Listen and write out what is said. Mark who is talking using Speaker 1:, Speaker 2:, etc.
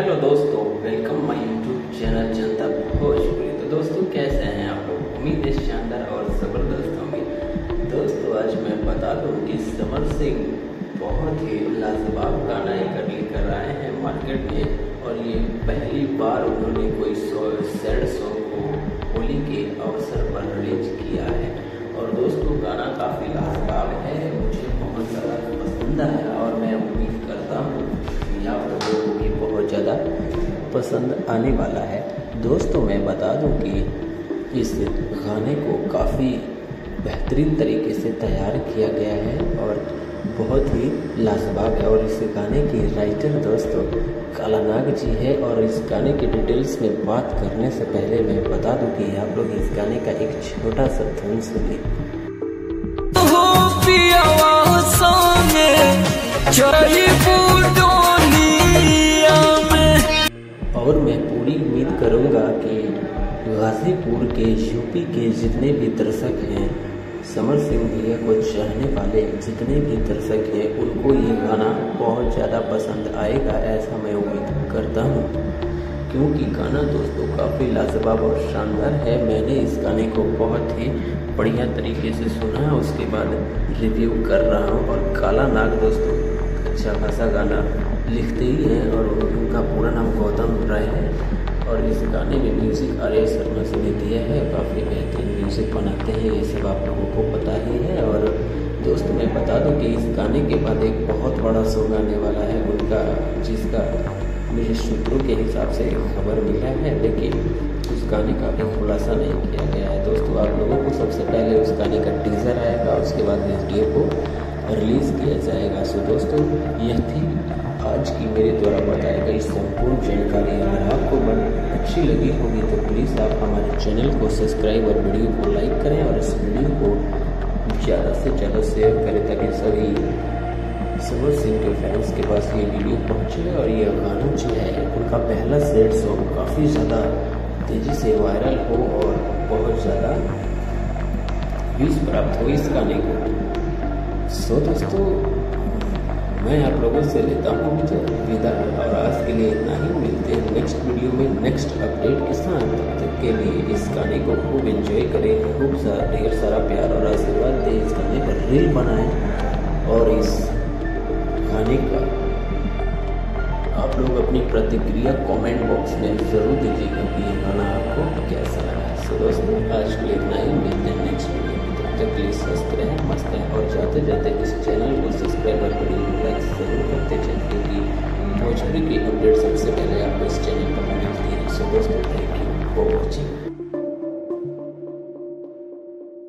Speaker 1: Hello दोस्तों, welcome my YouTube channel जनता भोजपुरी। तो दोस्तों कैसे हैं आप लोग? उम्मीद है शानदार और ज़बरदस्त होंगे। दोस्तों आज मैं बता दूं कि समर सिंह बहुत ही लाजवाब गाना एक लेकर आए हैं मार्केट में, और ये पहली बार उन्होंने कोई सैड सॉन्ग को होली के अवसर पर रिलीज किया है। और दोस्तों गाना काफ़ी लाजवाब है, मुझे बहुत ज़्यादा पसंद आया और मैं उम्मीद करता हूँ कि आप लोगों को भी बहुत ज़्यादा पसंद आने वाला है। दोस्तों मैं बता दूं कि इस गाने को काफ़ी बेहतरीन तरीके से तैयार किया गया है और बहुत ही लाजवाब है। और इस गाने के राइटर दोस्तों कालानाग जी है। और इस गाने के डिटेल्स में बात करने से पहले मैं बता दूं कि आप लोग इस गाने का एक छोटा सा धुन सुनिए। और मैं पूरी उम्मीद करूंगा कि गाजीपुर के यूपी के जितने भी दर्शक हैं, समर सिंह भैया को चाहने वाले जितने भी दर्शक हैं, उनको ये गाना बहुत ज़्यादा पसंद आएगा, ऐसा मैं उम्मीद करता हूँ। क्योंकि गाना दोस्तों काफ़ी लाजवाब और शानदार है। मैंने इस गाने को बहुत ही बढ़िया तरीके से सुना है, उसके बाद रिव्यू कर रहा हूँ। और कालानाग दोस्तों अच्छा खासा गाना लिखते ही हैं और उनका पूरा नाम गौतम राय है। और इस गाने में म्यूज़िक आर्या शर्मा से ने दिया है। काफ़ी बेहतरीन म्यूज़िक बनाते हैं, ये सब आप लोगों को पता ही है। और दोस्तों मैं बता दूं कि इस गाने के बाद एक बहुत बड़ा सॉन्ग आने वाला है उनका, जिसका मुझे सूत्रों के हिसाब से खबर मिला है, लेकिन उस गाने का भी खुलासा नहीं किया गया है। दोस्तों आप लोगों को सबसे पहले उस गाने का टीज़र आएगा, उसके बाद वीडियो को रिलीज़ किया जाएगा। सो दोस्तों यह थी आज की मेरे द्वारा बताई गई संपूर्ण जानकारी। अगर आपको अच्छी लगी होगी तो प्लीज़ आप हमारे चैनल को सब्सक्राइब और वीडियो को लाइक करें और इस वीडियो को ज़्यादा से ज़्यादा शेयर करें ताकि सभी समर सिंह के फैंस के पास ये वीडियो पहुँचे। और ये गाना जो है उनका पहला सैड सॉन्ग काफ़ी ज़्यादा तेज़ी से वायरल हो और बहुत ज़्यादा व्यूज़ प्राप्त हो इस गाने को। सो दोस्तों मैं आप लोगों से लेता हूँ विदा, और आज के लिए इतना ही। मिलते हैं नेक्स्ट वीडियो में नेक्स्ट अपडेट के साथ। तब तक के लिए इस गाने को खूब एंजॉय करें, खूब ढेर सारा प्यार और आशीर्वाद दें। इस गाने पर रील बनाएं और इस गाने का आप लोग अपनी प्रतिक्रिया कमेंट बॉक्स में ज़रूर दीजिएगा कि ये गाना आपको कैसा लगा। सो दोस्तों आज के लिए इतना ही, मिलते हैं नेक्स्ट वीडियो में। तब तक के लिए स्वस्थ रहें, मस्त रहें और जाते जाते इस चैनल को सब्सक्राइब और वीडियो लाइक जरूर करते चलें, क्योंकि भोजपुरी की अपडेट सबसे पहले आपको इस चैनल पर मिलती है। सो दोस्तों थैंक यू फॉर वॉचिंग।